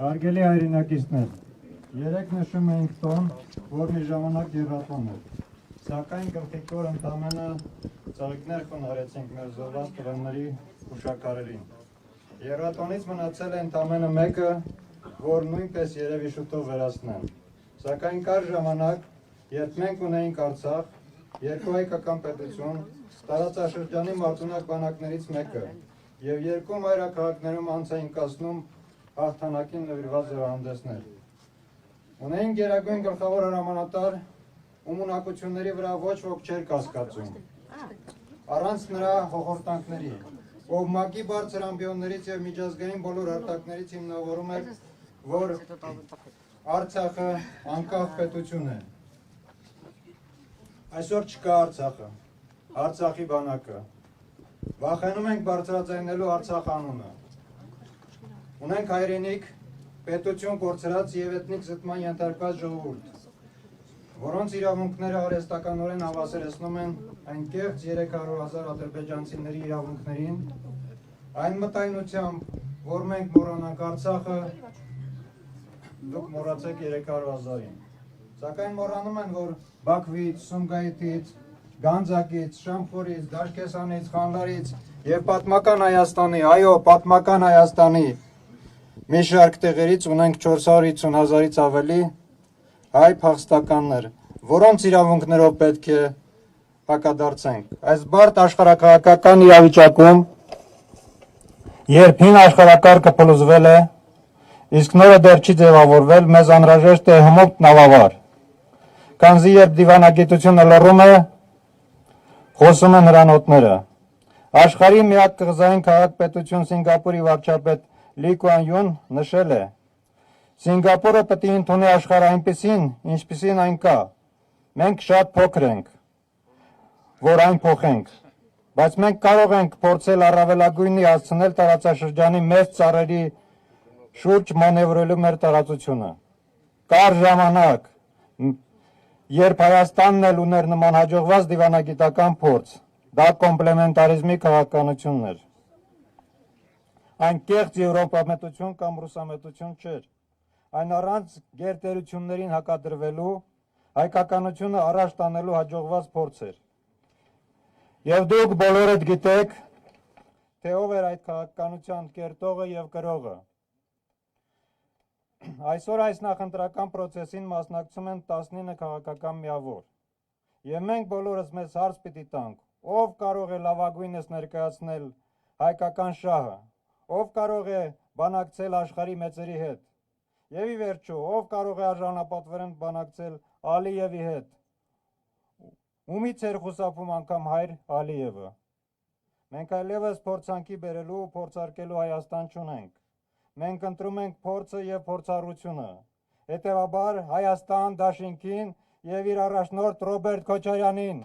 Հարգելի հայրենակիցներ, երեք նշում էինք տոն, որ մի ժամանակ եռատոն էր, սակայն գլխիկոր ընդամենը ծաղիկներ խոնարեցինք մեր զոհված տղաների հուշակարերին։ Եռատոնից մնացել է ընդամենը մեկը, որ նույնպես երևի շուտով վերացնեն, սակայն կար ժամանակ, երբ մենք ունեինք Արցախ, երկու հայկական պետություն, տարածաշրջանի մարտունակ բանակներից մեկը և երկու մայրաքաղաքներում անց էին կացնում հաղթանակին նվիրված զորահանդեսներ։ Ունեին գերագույն գլխավոր հրամանատար, ում ունակությունների վրա ոչ ոք չէր կասկածում։ Առանց նրա հոխորտանքների, ով ՄԱԿ-ի բարձր ամբիոններից և միջազգային բոլոր արտակներից հիմնավորում էր, որ Արցախը անկախ պետություն է։ Այսօր չկա Արցախը, Արցախի բանակը։ Վախենում ենք բարձրաձայնելու Արցախ անունը։ Ունենք հայրենիք, պետություն կորցրած և էթնիկ զտման ենթարկված ժողովուրդ, որոնց իրավունքները արհեստականորեն հավասարեցնում են այն կեղծ 300,000 ադրբեջանցիների իրավունքներին, այն մտայնությամբ, որ մենք մոռանանք Արցախը, դուք մոռացեք 300,000-ին։ Սակայն մոռանում են, որ Բաքվից, Սումգայիթից, Գանձակից, Շամխորից, Դաշկեսանից, Խանլարից և պատմական Հայաստանի, այո, պատմական Հայաստանի մի շարք տեղերից ունենք 450,000-ից ավելի հայ փախստականներ, որոնց իրավունքներով պետք է հակադարձենք։ Այս բարդ աշխարհաքաղաքական իրավիճակում, երբ հին աշխարհակարգը փլուզվել է, իսկ նորը դեռ չի ձևավորվել, մեզ անհրաժեշտ է հմուտ նավավար, քանզի երբ դիվանագիտությունը լռում է, խոսում են հրանոթները։ Աշխարհի միակ կղզային քաղաք-պետություն Սինգապուրի վարչապետ Լի Կուան Յուն նշել է. Սինգապուրը պետք է ընդունի աշխարհը այնպիսին, ինչպիսին այն կա։ Մենք շատ փոքր ենք, որ այն փոխենք, բայց մենք կարող ենք փորձել առավելագույնի հասցնել տարածաշրջանի մեծ ծառերի շուրջ մանևրելու մեր տարածությունը։ Կար ժամանակ, երբ Հայաստանն էլ ուներ նման հաջողված դիվանագիտական փորձ, դա կոմպլեմենտարիզմի քաղաքականությունն էր։ Այն կեղծ եվրոպամետություն կամ ռուսամետություն չէր, այն առանց գերտերություններին հակադրվելու, հայկականությունը առաջ տանելու հաջողված փորձ էր։ Եվ դուք բոլորդ գիտեք, թե ով էր այդ քաղաքականության կերտողը և կրողը։ Այսօր այս նախընտրական պրոցեսին մասնակցում են 19 քաղաքական միավոր։ Եվ մենք բոլորս մեզ հարց պիտի տանք, ով կարող է լավագույնս ներկայացնել հայկական շահը, ով կարող է բանակցել աշխարհի մեծերի հետ, և ի վերջո, ով կարող է արժանապատվորեն բանակցել Ալիևի հետ, ումից էր խուսափում անգամ հայր Ալիևը։ Մենք այլևս փորձանքի բերելու ու փորձարկելու Հայաստան չունենք։ Մենք ընտրում ենք փորձը և փորձառությունը։ Հետևաբար Հայաստան դաշինքին և իր առաջնորդ Ռոբերտ Քոչարյանին։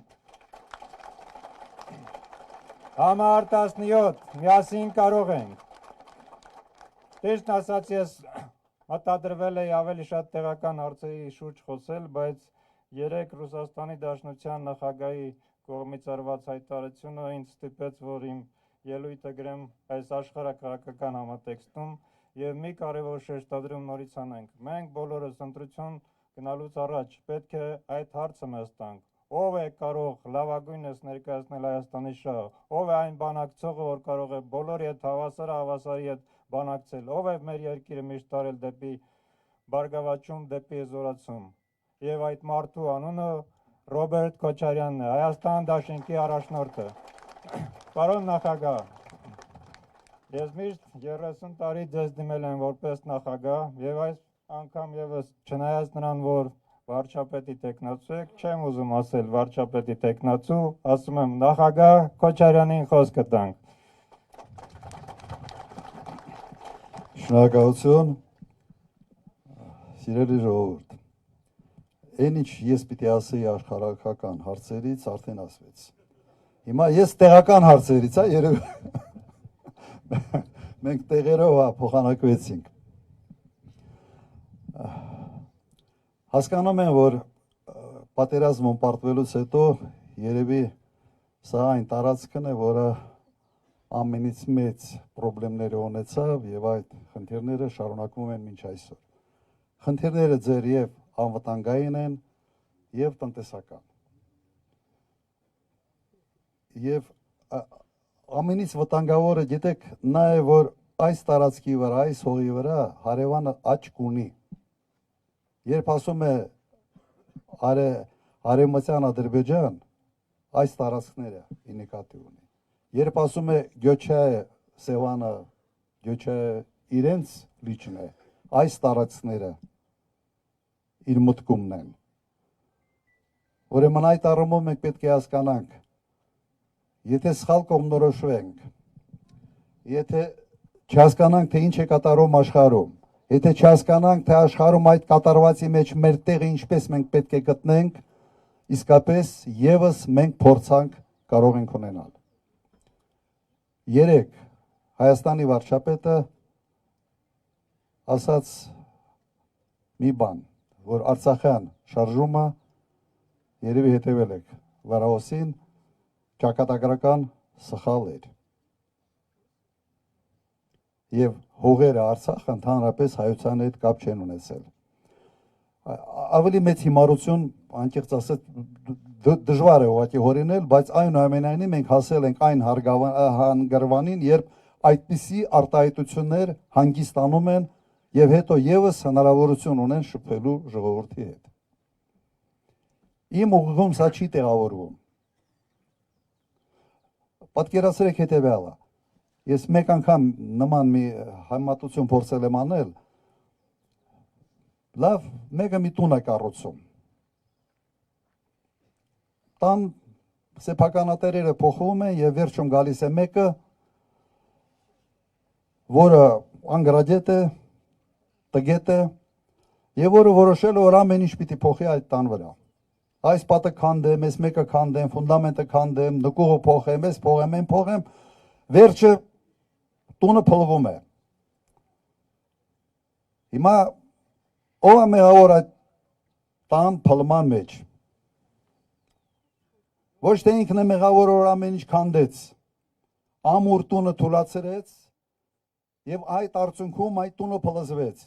Համար 17, միասին կարող ենք։ Ճիշտն ասած, ես մտադրվել էի ավելի շատ տեղական հարցերի շուրջ խոսել, բայց երեք Ռուսաստանի Դաշնության նախագահի կողմից արված հայտարարությունը ինձ ստիպեց, որ իմ ելույթը գրեմ այս աշխարհաքաղաքական համատեքստում և մի կարևոր շեշտադրում նորից անենք։ Մենք բոլորս ընտրություն գնալուց առաջ պետք է այդ հարցը մեզ տանք. ով է կարող լավագույնս ներկայացնել Հայաստանի շահը, ով է այն բանակցողը, որ կարող է բոլորի հետ հավասարի հետ բանակցել, ով է մեր երկիրը միշտ տարել դեպի բարգավաճում, դեպի զորացում։ Եվ այդ մարդու անունը Ռոբերտ Քոչարյանն է, Հայաստան դաշինքի առաջնորդը։ Պարոն նախագահ, ես միշտ 30 տարի ձեզ դիմել եմ որպես նախագահ և այս անգամ ևս չնայած նրան, որ վարչապետի տեխնացու եք, չեմ ուզում ասել վարչապետի տեխնացու, ասում եմ նախագահ Քոչարյանին խոսքը տանք։ Շնորհակալություն, սիրելի ժողովուրդ, այն ինչ ես պիտի ասեի աշխարհական հարցերից արդեն ասվեց։ Հիմա ես տեղական հարցերից, երևի մենք տեղերով փոխանակվեցինք։ Հասկանում եմ, որ պատերազմում պարտվելուց հետո երևի սա այն տարածքն է, որը ամենից մեծ խնդիրները ունեցավ եւ այդ խնդիրները շարունակվում են մինչ այսօր։ Խնդիրները ձեր եւ անվտանգային են եւ տնտեսական։ Եվ ամենից վտանգավորը գիտեք նա է, որ այս տարածքի վրա, այս հողի վրա հարևանը աչք ունի։ Երբ ասում է Արևմտյան Ադրբեջան, այս տարածքները ի նկատի ունի։ Երբ ասում է Գյոչայ Սևանը, Գյոչայ իրենց լիճն է, այս տարածքները իր մտքումն են։ Ուրեմն այդ առումով մենք պետք է հասկանանք, եթե սխալ կողմնորոշվենք, եթե չհասկանանք, թե ինչ է կատարում աշխարհում, եթե չհասկանանք, թե աշխարհում այդ կատարվածի մեջ մեր տեղը ինչպես մենք պետք է գտնենք, իսկապես եւս մենք փորձանք կարող ենք ունենալ։ Երեք Հայաստանի վարչապետը ասաց մի բան, որ Արցախյան շարժումը երևի հետևել եք Վարաոսին, ճակատագրական սխալ էր։ Եվ հողերը Արցախը ընդհանրապես հայության հետ կապ չեն ունեցել։ Ավելի մեծ հիմարություն, անկեղծ ասած, դժվար է ուղղակի հորինել, բայց այնուամենայնիվ մենք հասել ենք այն հանգրվանին, երբ այդպիսի արտահայտություններ հանգստանում են եւ հետո եւս հնարավորություն ունեն շփվելու ժողովրդի հետ։ Իմ ուղղում սա չի տեղավորվում։ Պատկերացրեք հետևյալը։ Ես մեկ անգամ նման մի համատություն փորձել եմ անել։ Լավ, մեկը մի տուն է կառուցում։ Տան սեփականատերերը փոխվում են եւ վերջում գալիս է մեկը, որը անգրադետ է, տգետ է, եւ որը որոշել է, որ ամեն ինչ պիտի փոխի այդ տան վրա։ Այս պատը քանդեմ, այս մեկը քանդեմ, ֆունդամենտը քանդեմ, նկուղը փոխեմ, այս փոխեմ, այն փոխեմ, վերջը տունը փլվում է։ Հիմա ով է մեղավոր այդ տան փլման մեջ։ Ոչ թե ինքն է մեղավոր, որ ամեն ինչ քանդեց, ամուր տունը թուլացրեց եւ այդ արդյունքում այդ տունը փլզվեց։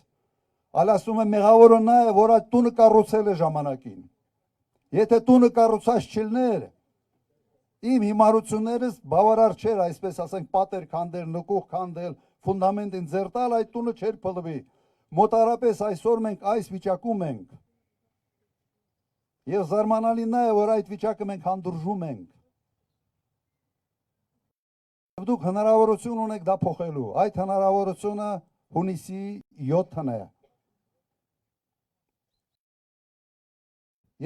Այլ ասում է մեղավորը նա է, որ այդ տունը կառուցել է ժամանակին։ Եթե տունը կառուցած չլներ, իմ հիմարություններս բավարար չէր, այսպես ասենք, պատեր քանդել, նկուղ քանդել, ֆունդամենտին ձեռ տալ, այդ տունը չէր փլվի։ Մոտարապես այսօր մենք այս վիճակում ենք։ Եվ զարմանալին նա է, որ այդ վիճակը մենք հանդուրժում ենք։ Եվ դուք հնարավորություն ունեք դա փոխելու։ Այդ հնարավորությունը հունիսի 7-ն է։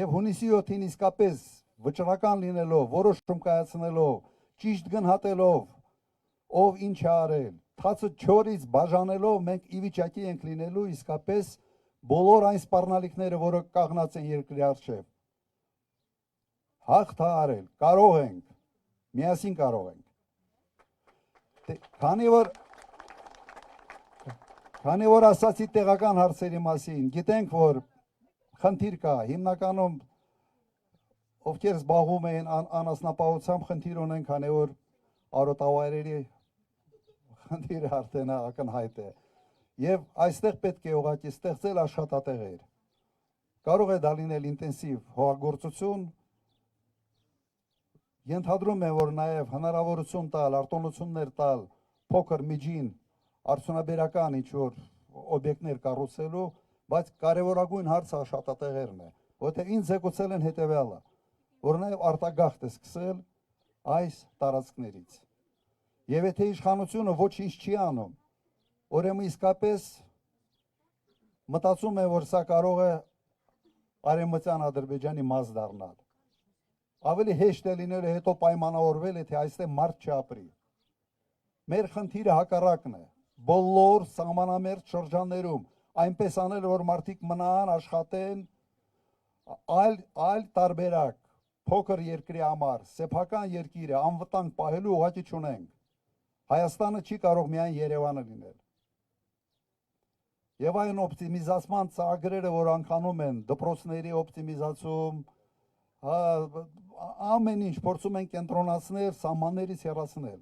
Եվ հունիսի 7-ին իսկապես վճռական լինելով, որոշում կայացնելով, ճիշտ գնահատելով, ով ինչ է արել, թացը չորից բաժանելով, մենք ի վիճակի ենք լինելու իսկապես բոլոր այն սպառնալիքները, որը կաղնած են երկրի առջև, հաղթահարել, կարող ենք, միասին կարող ենք։ Քանի որ ասացի տեղական հարցերի մասին, գիտենք, որ խնդիր կա, հիմնականում ովքեր զբաղվում են անասնապահությամբ խնդիր ունեն, քանի որ արոտավայրերի խնդիրը արդեն ակնհայտ է։ Եվ այստեղ պետք է ուղղակի ստեղծել աշխատատեղեր։ Կարող է դա լինել ինտենսիվ հողագործություն, ենթադրում եմ, որ նաև հնարավորություն տալ, արտոնություններ տալ, փոքր միջին արդյունաբերական ինչ-որ օբյեկտներ կառուցելու, բայց կարևորագույն հարցը աշխատատեղերն է, որտեղ ինձ զեկուցել են հետևյալը, որ նաև արտագաղթ է սկսել այս տարածքներից։ Եվ եթե իշխանությունը ոչինչ չի անում, ուրեմն իսկապես մտածում է, որ սա կարող է Արևմտյան Ադրբեջանի մաս դառնալ։ Ավելի հեշտ է լինել հետո պայմանավորվել, եթե այստեղ մարդ չապրի։ Մեր խնդիրը հակառակն է։ Բոլոր սահմանամերձ շրջաններում այնպես անել, որ մարդիկ մնան, աշխատեն, այլ տարբերակ, փոքր երկրի համար, սեփական երկիր է, անվտանգ պահելու ուղղակի չունենք։ Հայաստանը չի կարող միայն Երևանը լինել։ Եվ այն օպտիմիզացման ծրագրերը, որ անցանում են, դպրոցների օպտիմիզացում, ամեն ինչ փորձում են կենտրոնացնել, սահմաններից հեռացնել։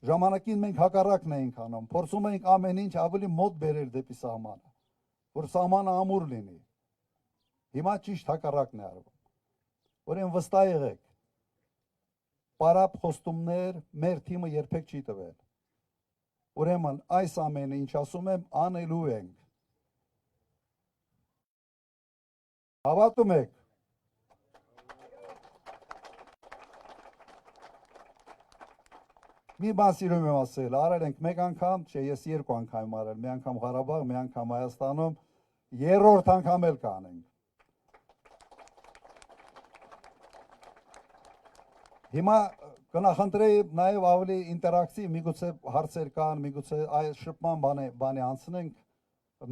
Ժամանակին մենք հակառակն էինք անում, փորձում էինք ամեն ինչ ավելի մոտ բերել դեպի սահմանը, որ սահմանը ամուր լինի։ Հիմա ճիշտ հակառակն է արվում։ Ուրեմն վստահ եղեք, պարապ խոստումներ մեր թիմը երբեք չի տվել։ Ուրեմն այս ամենը, ինչ ասում եմ, անելու ենք։ Հավատում եք։ Մի բան սիրում եմ ասել, արել ենք մեկ անգամ, չէ, ես երկու անգամ արել, մի անգամ Ղարաբաղ, մի անգամ Հայաստանում, երրորդ անգամ էլ կանենք։ Հիմա կնախընտրեի նաև ավելի ինտերակտիվ, միգուցե հարցեր կան, միգուցե այս շփման բանի անցնենք,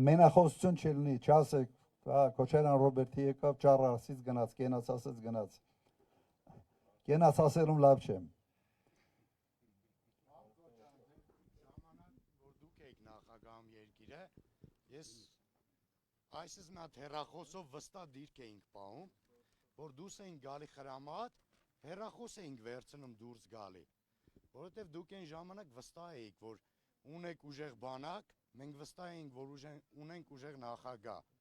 մենախոսություն չլինի, չասեք, Քոչարյան Ռոբերտի եկավ, ճառ ասից գնաց, կենաց ասեց գնաց։ Կենաց ասելում լավ չեմ։ Նախագահում երկիրը, ես այսպես մի հատ հեռախոսով վստահ դիրք էինք պահում, որ դուրս էինք գալի խրամատ, հեռախոս էինք վերցնում դուրս գալի, որովհետև դուք այն ժամանակ վստահ էիք, որ ունեք ուժեղ բանակ, մենք վստահ էինք, որ ունենք ուժեղ նախագահ։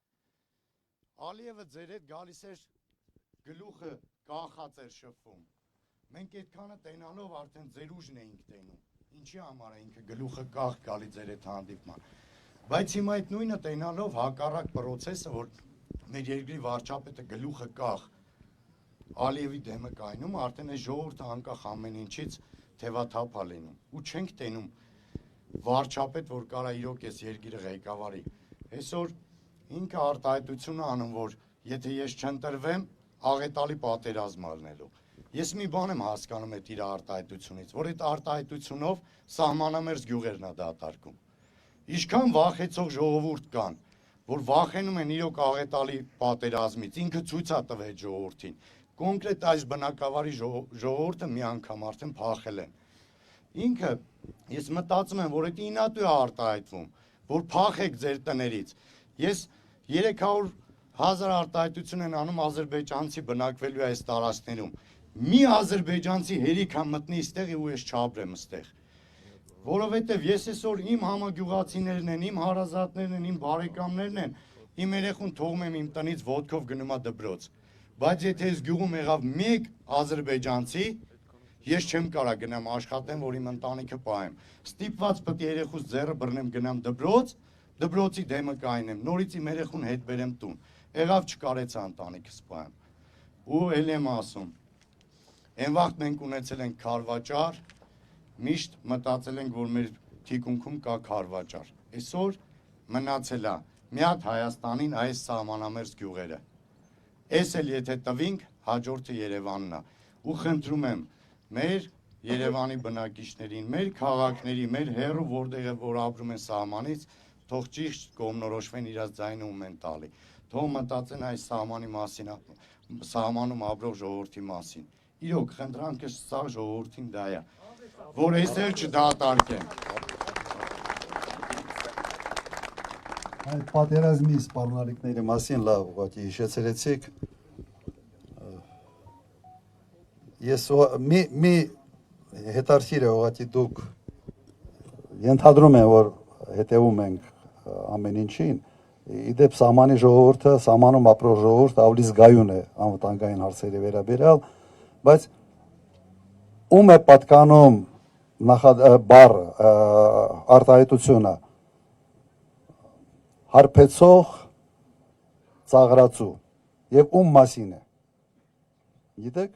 Ալիևը ձեր հետ գալիս էր գլուխը կախած էր շփվում։ Մենք այդքանը տենալով արդեն ձեր ուժն էինք տենում։ Ինչի համար է ինքը գլուխը կախ գալի ձեր հետ հանդիպման։ Բայց հիմա այդ նույնը տենալով հակառակ պրոցեսը, որ մեր երկրի վարչապետը գլուխը կախ Ալիևի դեմը կայնում, արդեն այս ժողովուրդը անկախ ամեն ինչից թևաթափ է լինում։ Ու չենք տենում վարչապետ, որ կարա իրոք այս երկիրը ղեկավարի։ Այսօր ինքը արտահայտություն է անում, որ եթե ես չընտրվեմ, աղետալի պատերազմ ալնելու։ Ես մի բան եմ հասկանում այդ իր արտահայտությունից, որ այդ արտահայտությունով սահմանամերձ գյուղերն է դատարկում։ Ինչքան վախեցող ժողովուրդ կան, որ վախենում են իրոք աղետալի պատերազմից, ինքը ցույց է տվել ժողովրդին։ Կոնկրետ այս բնակավարի ժողովուրդը մի անգամ արդեն փախել են։ Ինքը, ես մտածում եմ, որ այդ ինատու է արտահայտվում, որ փախեք ձեր տներից։ Ես 300,000 արտահայտություն են անում ադրբեջանցի բնակվելու այս տարածքներում։ Մի ադրբեջանցի հերիք է մտնի այստեղ ու ես չապրեմ այստեղ։ Որովհետև ես այսօր իմ համագյուղացիներն են, իմ հարազատներն են, իմ բարեկամներն են, իմ երեխուն թողում եմ իմ տնից ոտքով գնում է դպրոց։ Բայց եթե այս գյուղում եղավ մեկ ադրբեջանցի, ես չեմ կարա գնամ աշխատեմ, որ իմ ընտանիքը պահեմ։ Ստիպված պետք է երեխուս ձեռը բռնեմ գնամ դպրոց, դպրոցի դեմը կայնեմ, նորից իմ երեխուն հետ բերեմ տուն։ Եղավ չկարեցա ընտանիքս պահեմ։ Ու էլ եմ ասում, այն վաղտ մենք ունեցել ենք քարվաճար, միշտ մտածել ենք, որ մեր թիկունքում կա քարվաճար։ Այսօր մնացել է մի հատ Հայաստանին այս սահմանամերձ գյուղերը։ Էս էլ եթե տվինք, հաջորդը Երևանն է։ Ու խնդրում եմ մեր Երևանի բնակիչներին, մեր քաղաքների, մեր հեռու որտեղ որ ապրում են սահմանից, թող ճիշտ կողմնորոշվեն իրաց ձայնը ում են տալի։ Թող մտածեն այս սահմանի մասին, սահմանում ապրող ժողովրդի մասին։ Իրոք խնդրանքը սա ժողովրդին դա է, որ այս էլ չդատարկեն։ Այդ պատերազմի սպառնալիքների մասին լավ ուղղակի հիշեցրեցիք։ Ես մի հետարքիր է ուղղակի դուք ենթադրում եմ, որ հետևում ենք ամեն ինչին։ Իդեպ սահմանի ժողովուրդը, սահմանում ապրող ժողովուրդը ավելի զգայուն է անվտանգային հարցերի վերաբերյալ, բայց ում է պատկանում արտահայտությունը հարբեցող ծաղրացու եւ ում մասին է։ Գիտեք։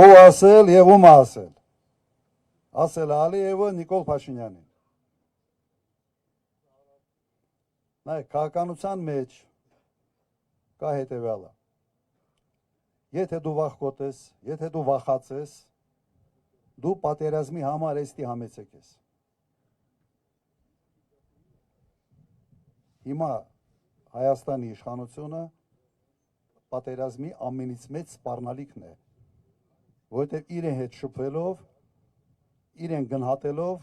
Ով ասել եւ ում ասել։ Ասել Ալիևը Նիկոլ Փաշինյանին։ Նայեք, քաղաքականության մեջ կա հետևյալը։ Եթե դու վախկոտ ես, եթե դու վախած ես, դու պատերազմի համար էստի համեցեք ես։ Հիմա Հայաստանի իշխանությունը պատերազմի ամենից մեծ սպառնալիքն է, որովհետև իրեն հետ շփվելով, իրեն գնահատելով,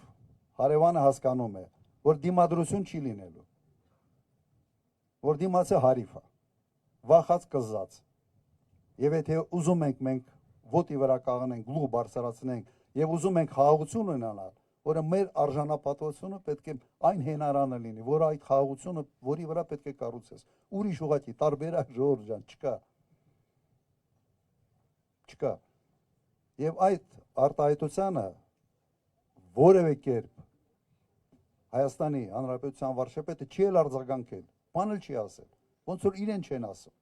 հարևանը հասկանում է, որ դիմադրություն չի լինելու, որ դիմացը հարիվ է, վախած կզած, եւ եթե ուզում ենք մենք ոտի վրա կաղնենք, գլուխ բարձրացնենք եւ ուզում ենք խաղաղություն ունենալ, որը մեր արժանապատվությունը պետք է այն հենարանը լինի, որ այդ խաղաղությունը, որի վրա պետք է կառուցես։ Ուրիշ ուղղակի տարբերակ ժողովուրդ ջան չկա։ Չկա։ Եվ այդ արտահայտությանը որևէ կերպ Հայաստանի Հանրապետության վարչապետը չի էլ արձագանքել, բան էլ չի ասել, ոնց որ իրեն չեն ասում։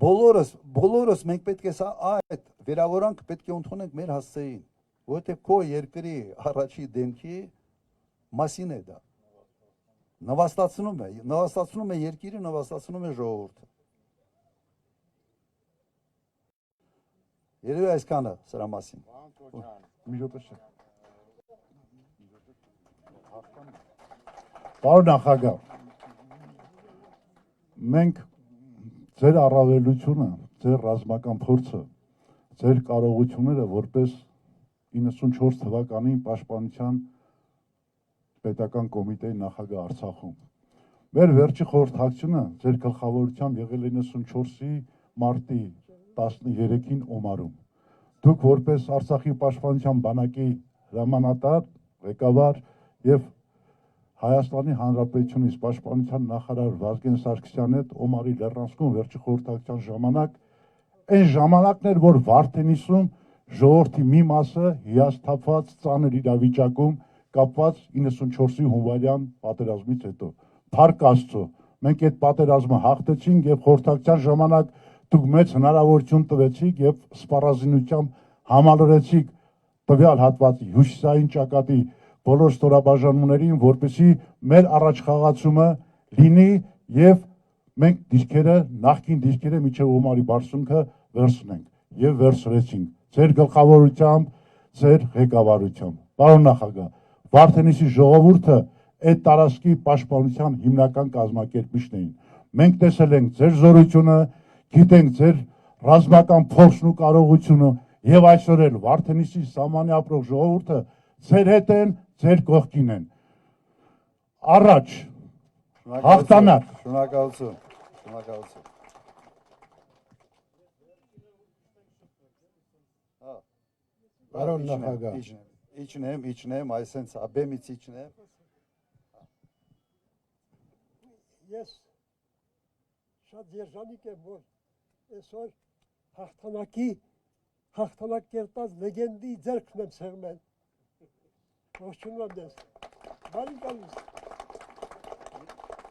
Բոլորս մենք պետք է այդ վերավորանք պետք է ընդունենք մեր հասցեին, որովհետև քո երկրի առաջի դեմքի մասին է դա։ Նվաստացնում է երկիրը, նվաստացնում է ժողովուրդը։ Երևի այսքանը սրա մասին։ Պարոն նախագահ, մենք ձեր առավելությունը, ձեր ռազմական փորձը, ձեր կարողությունները որպես 94 թվականին Պաշտպանության պետական կոմիտեի նախագահ Արցախում։ Մեր վերջի խորհրդակցությունը ձեր գլխավորությամբ եղել է 94-ի մարտի 13-ին Օմարում։ Դուք որպես Արցախի պաշտպանության բանակի հրամանատար, ղեկավար եւ Հայաստանի Հանրապետությունից պաշտպանության նախարար Վազգեն Սարգսյանի հետ Օմարի լեռնանցքում վերջի խորհրդակցության ժամանակ այն ժամանակն էր, որ Վարդենիսում ժողովրդի մի մասը հիասթափված ծանր իրավիճակում կապված 94-ի հունվարյան պատերազմից հետո։ Փառք Աստծո, մենք այդ պատերազմը հաղթեցինք եւ խորհրդակցության ժամանակ դուք մեծ հնարավորություն տվեցիք եւ սպառազինությամբ համալրեցիք տվյալ հատվածի հյուսիսային ճակատի բոլոր ստորաբաժանումներին, որպեսզի մեր առաջխաղացումը լինի եւ մենք դիրքերը, նախկին դիրքերը միջև Օմարի բարձունքը վերցնենք եւ վերցրեցինք ձեր գլխավորությամբ, ձեր ղեկավարությամբ։ Պարոն նախագահ, Վարդենիսի ժողովուրդը այդ տարածքի պաշտպանության հիմնական կազմակերպիչն էին։ Մենք տեսել ենք ձեր զորությունը, գիտենք ձեր ռազմական փորձն ու կարողությունը եւ այսօր էլ Վարդենիսի սահմանի ապրող ժողովուրդը ձեր հետ են, ձեր կողքին են։ Առաջ հաղթանակ։ Շնորհակալություն։ Շնորհակալություն։ Պարոն նախագահ, իջնեմ, այսենց աբեմից իջնեմ։ Ես շատ երջանիկ եմ, որ այսօր հաղթանակ կերտած լեգենդի ձեռքն եմ սեղմել։ Ողջունում եմ ձեզ։ Բարի գալիս։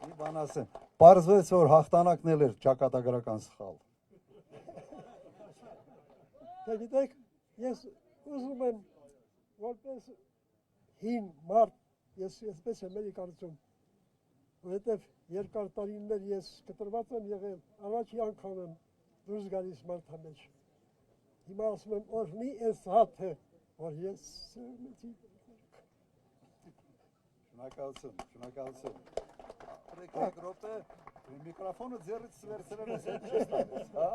Մի բան ասեմ, պարզվեց, որ հաղթանակն էլ էր ճակատագրական սխալ։ Դե գիտեք, ես ուզում եմ որպես հին մարդ, ես այսպես եմ էլի կարծում, որովհետև երկար տարիներ ես կտրված եմ եղել, առաջի անգամ եմ դուրս գալիս մարդամեջ։ Հիմա ասում եմ, օրհնի այս հաթը, որ ես սերմեցի։ Շնորհակալություն, շնորհակալություն։ Եկեք րոպե, միկրոֆոնը ձեռքից վերցրել ես, հետ չես տալիս, հա։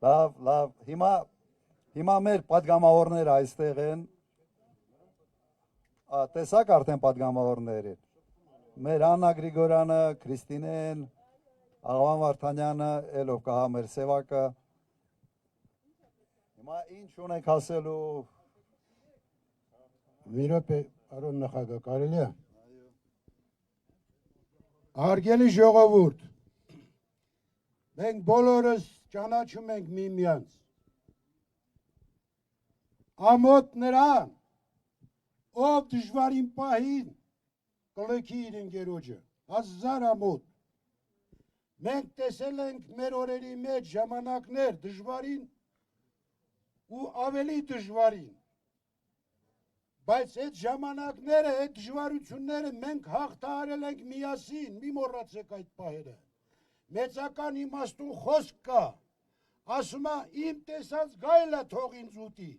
Լավ, հիմա մեր պատգամավորները այստեղ են։ Տեսակ արդեն պատգամավորները։ Մեր Աննա Գրիգորյանը, Քրիստինեն, Աղավան Վարդանյանը, ելով կահա մեր սևակը։ Հիմա ինչ ունենք ասելու։ մի րոպե, պարոն նախագահ, կարելի է։ Հարգելի ժողովուրդ, մենք բոլորս ճանաչում ենք միմյանց։ Ամոթ նրան, ով դժվարին պահին կլքի իր ընկերոջը, հազար ամոթ։ Մենք տեսել ենք մեր օրերի մեջ ժամանակներ դժվարին ու ավելի դժվարին։ Բայց այդ ժամանակները, այդ դժվարությունները մենք հաղթահարել ենք միասին, մի մոռացեք այդ պահերը։ Մեծական իմաստուն խոսք կա, ասում է իմ տեսած գայլը թող ինձ ուտի։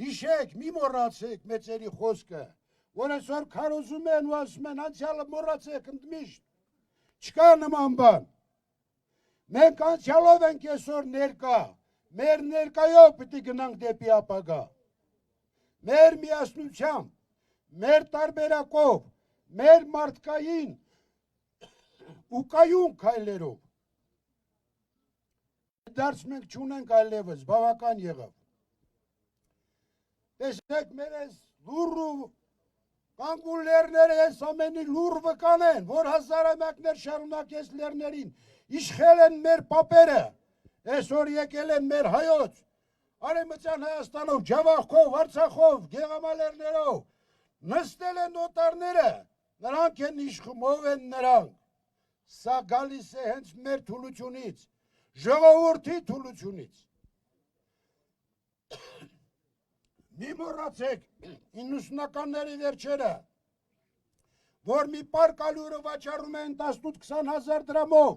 Հիշեք, մի մոռացեք մեծերի խոսքը, որ այսօր քարոզում են ու ասում են անցյալը մոռացեք ընդմիշտ, չկա նման բան։ Մենք անցյալով ենք այսօր ներկա, մեր ներկայով պիտի գնանք դեպի ապագա։ Մեր միասնությամբ, մեր տարբերակով, մեր մարդկային ու կայուն քայլերով։ Դարձ մենք չունենք այլևս, բավական եղավ։ Տեսեք մեր այս լուռ ու կանգուն լեռները այս ամենի լուռ վկանեն, որ հազարամյակներ շարունակ այս լեռներին իշխել են մեր պապերը, այսօր եկել են մեր հայոց, Արևմտյան Հայաստանով, Ջավախքով, Արցախով, Գեղամալերներով, նստել են օտարները, նրանք են իշխում, ով են նրանք։ Սա գալիս է հենց մեր թուլությունից, ժողովրդի թուլությունից։ Մի մոռացեք 90-ականների վերջերը, որ մի պարկ ալյուրը վաճառում են 18-20 հազար դրամով։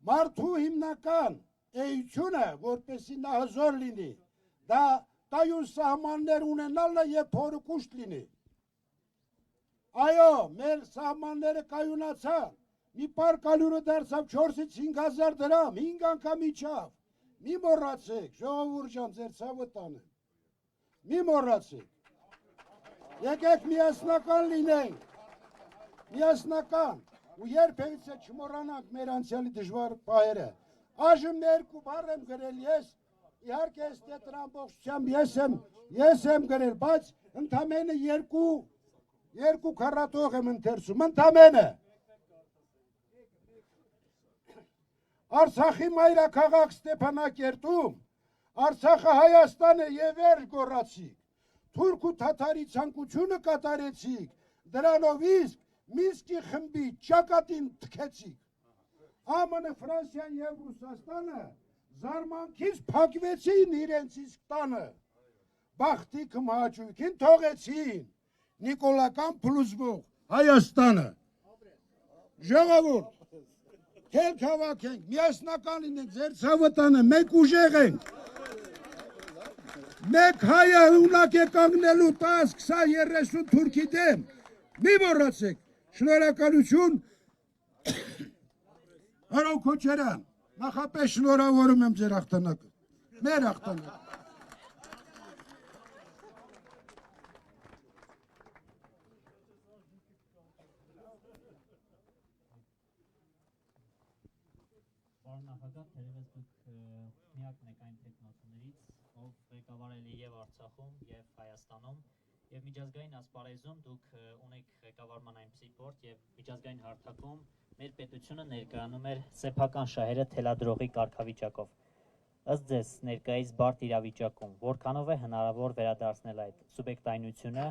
Մարդու հիմնական էությունը, որպեսի նա հզոր լինի, դա կայուն սահմաններ ունենալն է և փորկուշտ լինի։ Այո, մեր սահմանները կայունացան, մի պարկ ալյուրը դարձավ 4-ից 5 հազար դրամ, 5 անգամ իջավ։ Մի մոռացեք, ժողովուրդ ջան, ձեր ցավը տանեմ։ Մի մոռացեք։ Եկեք միասնական լինենք, միասնական, ու երբևիցե չմոռանանք մեր անցյալի դժվար պահերը։ Այժմ երկու բառ եմ գրել ես, իհարկե այս տետրը ամբողջությամբ ես եմ գրել, բայց ընդամենը երկու քառատող եմ ընթերցում, ընդամենը։ Արցախի մայրաքաղաք Ստեփանակերտում, Արցախը Հայաստան է եւ վերջ գոռացիք, թուրք ու թաթարի ցանկությունը կատարեցիք, դրանով իսկ Մինսկի խմբի ճակատին թքեցիք։ ԱՄՆ, Ֆրանսիան եւ Ռուսաստանը զարմանքից փակվեցին իրենց իսկ տանը, բախտի կմահաճույքին թողեցին նիկոլական փլուզվող Հայաստանը։ Ժողովուրդ, թելք հավաքենք, միասնական լինենք, ձեր ցավը տանը, մենք ուժեղ ենք։ Մեկ հայը ունակ է կանգնելու 10, 20, 30 թուրքի դեմ։ Մի մոռացեք, շնորհակալություն Արոն Քոչարյան, նախապես շնորհավորում եմ ձեր հաղթանակը, մեր հաղթանակը։ Պարոն նախագահ, թերևս դուք միակն եք այն տեխնոլոգիներից, ով ղեկավարել է եւ Արցախում եւ Հայաստանում եւ միջազգային ասպարեզում դուք ունեք ղեկավարման այնպիսի պորտ եւ միջազգային հարթակում մեր պետությունը ներկայանում էր սեփական շահերը թելադրողի կարգավիճակով։ Ըստ ձեզ ներկայիս բարդ իրավիճակում որքանով է հնարավոր վերադարձնել այդ սուբյեկտայնությունը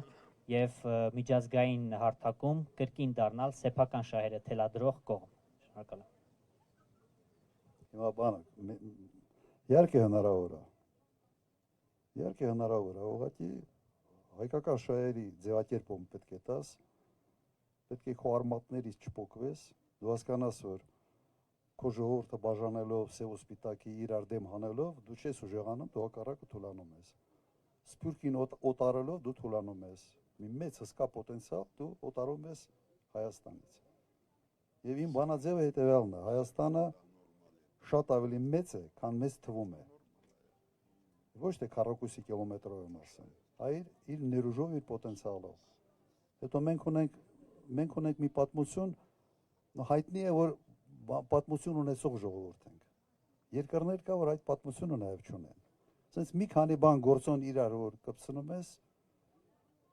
եւ միջազգային հարթակում կրկին դառնալ սեփական շահերը թելադրող կողմ։ Շնորհակալ եմ։ Հիմա բանը, իհարկե հնարավոր է։ Իհարկե հնարավոր է, ուղղակի հայկական շահերի ձևակերպում պետք է տաս, պետք է քո արմատներից չփոկվես, դու հասկանաս, որ քո ժողովուրդը բաժանելով, սև ու սպիտակի իրար դեմ հանելով, դու չես ուժեղանում, դու հակառակը թուլանում ես։ Սփյուռքին օտարելով դու թուլանում ես։ Մի մեծ հսկա պոտենցիալ դու օտարում ես Հայաստանից։ Եվ իմ բանաձևը հետևյալն է, Հայաստանը շատ ավելի մեծ է, քան մեզ թվում է։ Ոչ թե քառակուսի կիլոմետրով եմ ասում, այլ իր ներուժով, իր պոտենցիալով։ Հետո մենք ունենք մի պատմություն, հայտնի է, որ պատմություն ունեցող ժողովուրդ ենք։ Երկրներ կա, որ այդ պատմությունը նաև չունեն։ Սենց մի քանի բան գործոն իրար որ կպցնում ես,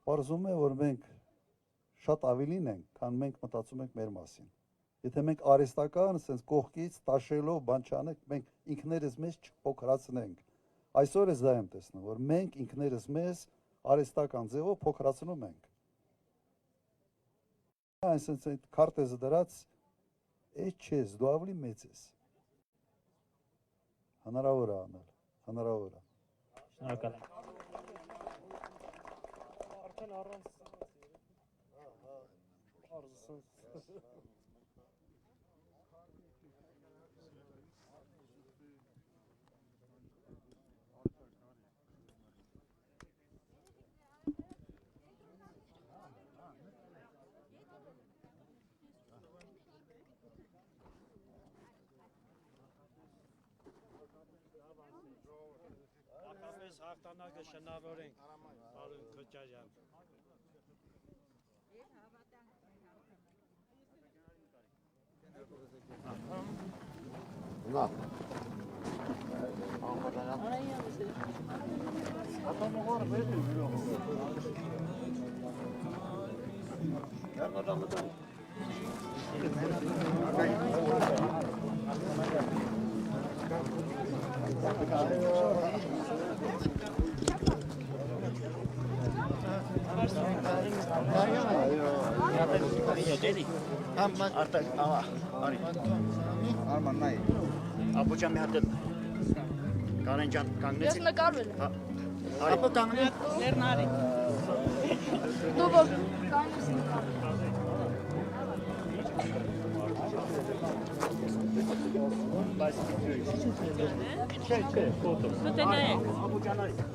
պարզում է, որ մենք շատ ավելին ենք, քան մենք մտածում ենք մեր մասին։ Եթե մենք արհեստական, սենց կողքից տաշելով բան չանենք, մենք ինքներս մեզ չփոքրացնենք։ Այսօր ես դա եմ տեսնում, որ մենք ինքներս մեզ արհեստական ձևով փոքրացնում ենք։ Այսինքն այդ քարտեզը դրած էջ չես, դու ավելի մեծ ես։ Հնարավոր է անել, հնարավոր է։ Շնորհակալ եմ։ Արդեն առանց հաղթանակը շնորհավորենք Արոն Քոչարյան։ Ապոջան մի հատ Կարեն ջան կանգնեցի։ Ես նկարվել եմ։ Ապո կանգնի։ Լեռնարի։ Դու որ կանես նկարվել։ Դու տենայեք։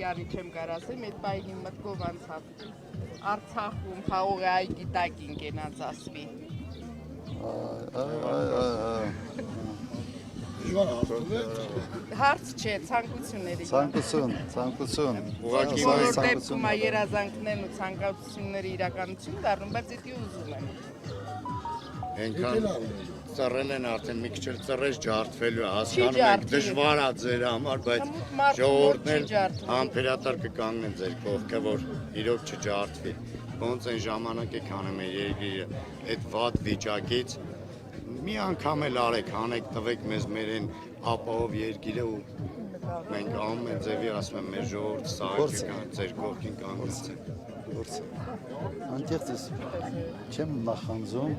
Յարի չեմ կարասեմ, այդ պայգին մտքով անցավ Արցախում խաղողի այգի տակին կենած ասվի։ Հարց չէ, ցանկությունների։ Ցանկություն։ Ուղղակի որ դեպքում երազանքներն ու ցանկությունները իրականություն դառնում, բայց դա ուզում եմ։ Այնքան ծռել են արդեն մի քիչ էլ ծռես ջարդվելու հասկանում եք դժվար է ձեր համար, բայց ժողովուրդն էլ համբերատար կկանգնեն ձեր կողքը, որ իրոք չջարդվի։ Ոնց այն ժամանակ եք անում են երկիրը այդ վատ վիճակից մի անգամ էլ արեք, հանեք, տվեք մեզ մեր այն ապահով երկիրը ու մենք ամեն ձևի ասում եմ մեր ժողովուրդը սահակի կան ձեր կողքին կանգնեցեք։ Անտեղծ չեմ նախանձում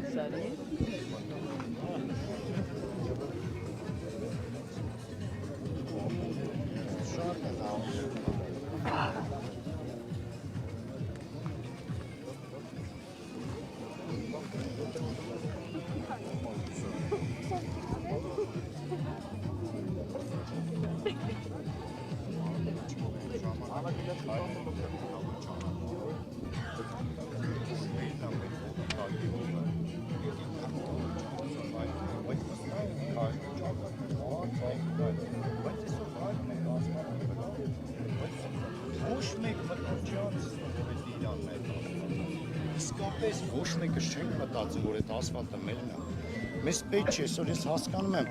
Ոչ մեկ մտածած իսկապես ոչ մեկը չենք մտածում, որ այդ ասֆալտը մերն է։ Մեզ պետք չէ, այսօր ես հասկանում եմ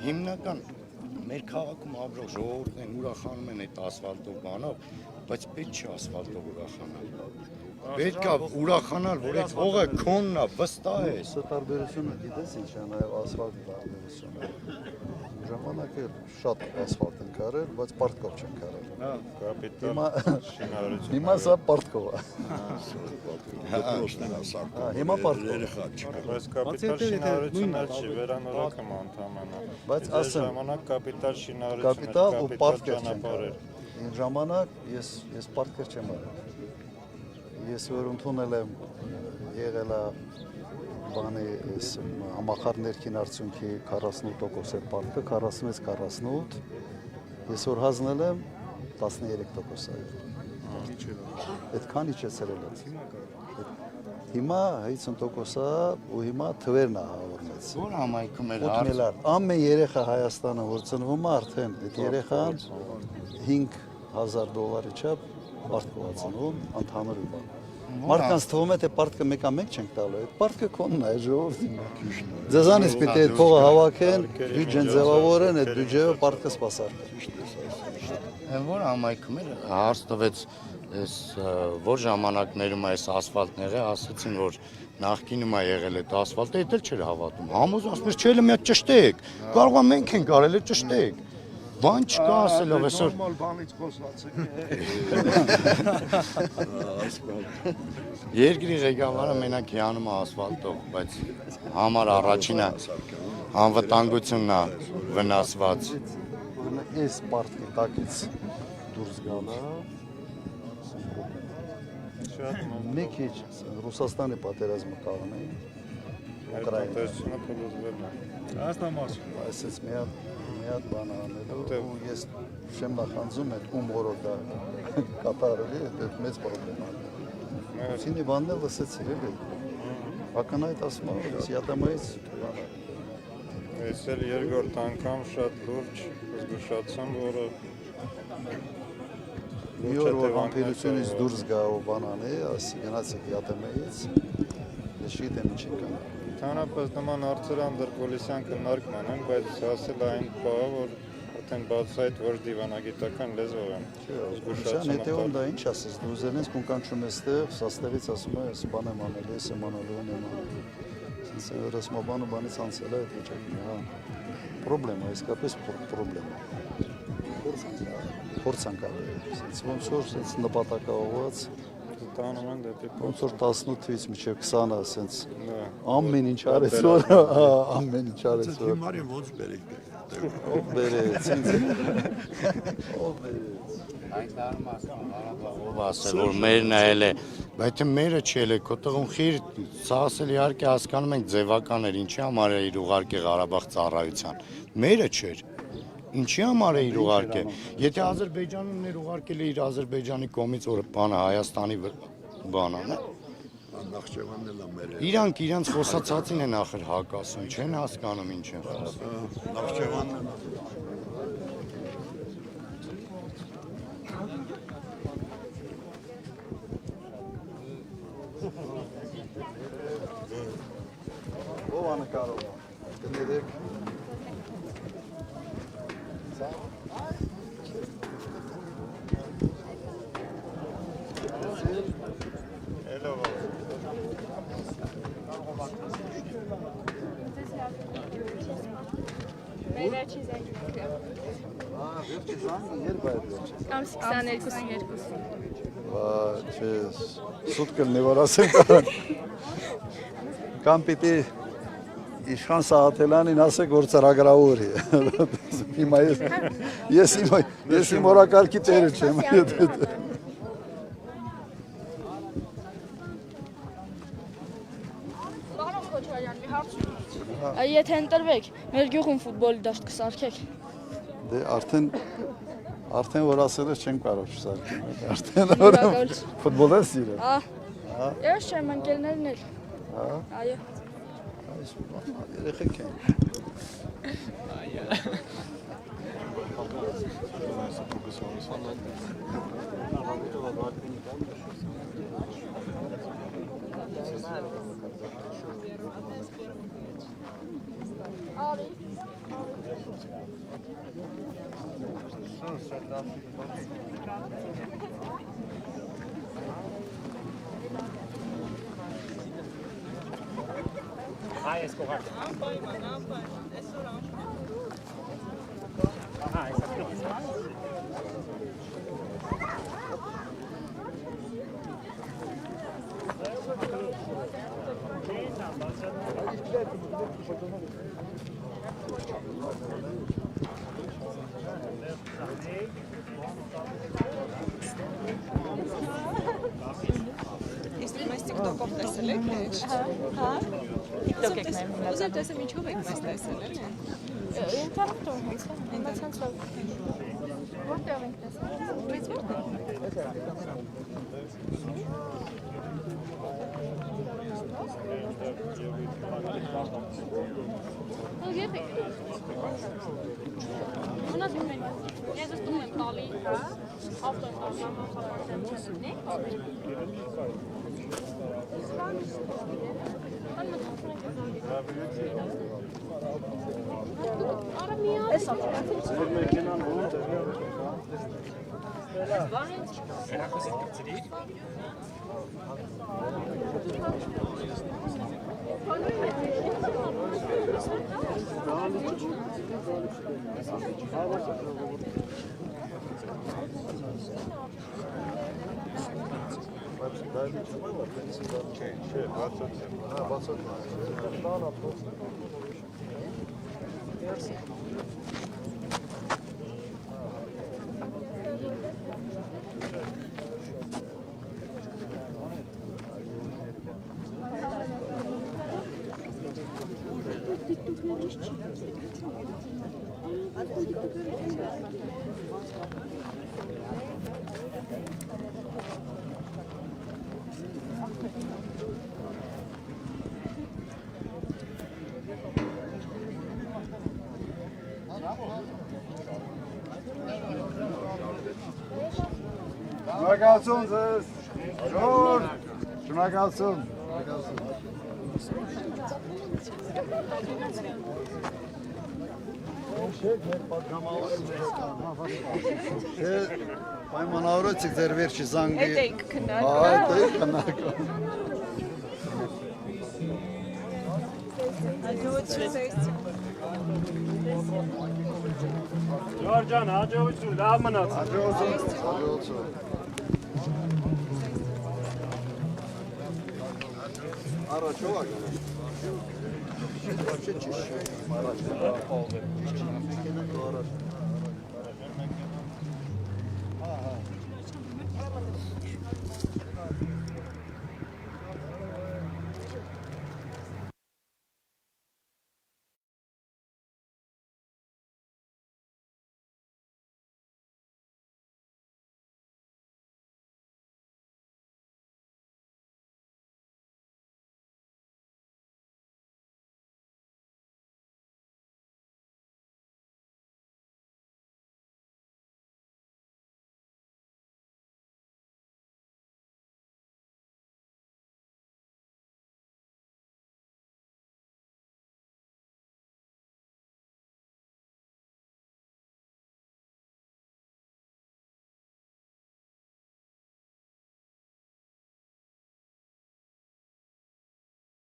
հիմնական մեր քաղաքում ապրող ժողովուրդն են ուրախանում են այդ ասֆալտով բանով, բայց պետք չէ ասֆալտով ուրախանալ։ Պետք է ուրախանալ, որ այդ հողը քոնն է, վստահ է։ Սա տարբերությունը գիտես ինչ է, նաև ասֆալտի տարբերությունը։ Ժամանակը շատ ասֆալտ են կարել, բայց պարտքով չեն կարել։ Հիմա սա պարտքով է։ Հիմա պարտքով։ Բայց կապիտալ շինարարությունը չի, վերանորոգում ընդհանրապես։ Բայց ասեմ, ժամանակ կապիտալ շինարարությունը, կապիտալ ու պարտքեր չեն կարել։ Այն ժամանակ ես պարտքեր չեմ արել։ Ես որ ընդունել եմ եղել է բանի համախառ ներքին արդյունքի 48% է պարտքը, 46-48, ես որ հանձնել եմ 13% է։ Այդքան իջեցրել է։ Հիմա 50% է ու հիմա թվերն է հավորնեց։ Որ համայնքում էլ 8 միլիարդ։ Ամեն երեխա Հայաստանը որ ծնվում է արդեն այդ երեխան $5,000 չափ պարտքով է ծնվում, ընդհանուր բան։ Մարդկանց թվում է թե պարտքը մեկա մեկ չենք տալու, այդ պարտքը քոնն է ժողովրդին։ Ձեզանից պիտի այդ փողը հավաքեն, բյուջեն ձևավորեն, այդ բյուջեով պարտքը սպասարկեն։ Որ համայնքում էլ հարց տվեց այս որ ժամանակներում այս ասֆալտները ասացին որ նախկինում է եղել այդ ասֆալտը, դա էլ չէր հավատում։ Համոզում ասում ես չէ՞ մի հատ ճշտեք։ Կարող է մենք ենք արել, ճշտեք։ Բան չկա ասելով այսօր նորմալ բանից խոսացեք։ Երկրի ղեկավարը մենակ հիանում է ասֆալտով, բայց համար առաջինը անվտանգությունն է վնասված։ Այս պարտքի տակից դուրս գալը մի քիչ Ռուսաստանի պատերազմը կանեն Ուկրաինա փոխվել է։ Այսպես մի հատ բան անելու ու ես չեմ նախանձում այդ ումորոդա կատարելի այդ մեծ պրոբլեմ է։ Սինի բանն էլ լսեցի էլի։ Ակնհայտ ասում եմ, ես յատամայից Ես էլ երկրորդ անգամ շատ լուրջ զգուշացում, որը մի օր որ համբերությունից դուրս գա ու բան անի, ասի գնացեք յատամայից, ես չգիտեմ ինչ եկան։ Ընդհանրապես նման հարցեր Անդրկոլիսյան քննարկման են, բայց հասել այն բանը, որ արդեն բացահայտ ոչ դիվանագիտական լեզվով եմ։ Նշան հետևում դա ինչ ասես, դու ուզենես կունկանչում ես տեղ, սաստեղից ասում ես բան եմ անել, ես եմ անելու եմ անել։ Սենց ռեսմաբանը բանից անցել է այդ վիճակին, հա։ Պրոբլեմա, իսկապես պրոբլեմա։ Փորձ անցավ։ Սենց ոնց որ սենց նպատակաուղված տանում են դեպի ոնց որ 18-ից մինչև 20-ը սենց ամեն ինչ արեց որ, ամեն ինչ արեց որ։ Հիմարի ոնց բերեք։ Ով բերեց, ինձ։ Ով բերեց։ Ով ասել որ մերն էլ է, բայց մերը չէ, կոտողում խիր, սա ասել իհարկե հասկանում ենք ձևական էր, ինչի համար է իր ուղարկե Ղարաբաղ ծառայության։ Մերը չէր։ Ինչի համար է իր ուղարկե։ Եթե Ադրբեջանն էր ուղարկել իր Ադրբեջանի կողմից որ բանը Հայաստանի բանան է։ Նախճեվանն էլ է մեր։ Իրանք իրանց խոսացածին են ախր հակ ասում, չեն հասկանում ինչ են խոսում։ Նախճեվանն էլ Ով անկարող է։ Կներեք։ Վերջին զանգը։ Վերջի զանգը երբ է վերջը։ Կամ 22-ին։ Չես, սուտ կլնի որ ասենք կամ պիտի իշխան Սահաթելյանին ասեք որ ծրագրավոր է։ Հիմա ես իմ օրակարգի տերը չեմ։ Պարոն Քոչարյան, մի հարց ունեմ։ Եթե ընտրվեք, մեր գյուղում ֆուտբոլի դաշտ կսարքեք։ Դե արդեն որ ասել ես չեմ կարող չսարքել։ Արդեն որ ֆուտբոլ ես սիրում։ Ես չեմ ընկերներն էլ։ Այո։ Երեխեք են։ Այս կողարկը։ Անպայման, այսօր Ահա, այս Իսկ մեզ TikTok-ով տեսել եք մեջ։ Հա։ TikTok եք նայում։ Ուզում տեսեմ ինչով եք մեզ տեսել, էլի։ Ինտերնետով հենց հենց որտեղ ենք տեսել։ Բայց որտեղ։ Եկեք։ Ունած մեն։ Ես ստում եմ տալի, հա։ Ավտոստոպ համախառնեմ։ Շնորհակալություն ձեզ։ Ժողովուրդ, շնորհակալություն։ Պայմանավորեցիք ձեր վերջի զանգի։ Հետ էինք քննարկում։ Այդ էինք քննարկում։ Ջորջան, հաջողություն, լավ մնաց։ Հաջողություն։ Առաջով ա գնա։ Ոչ չի։ Առաջ։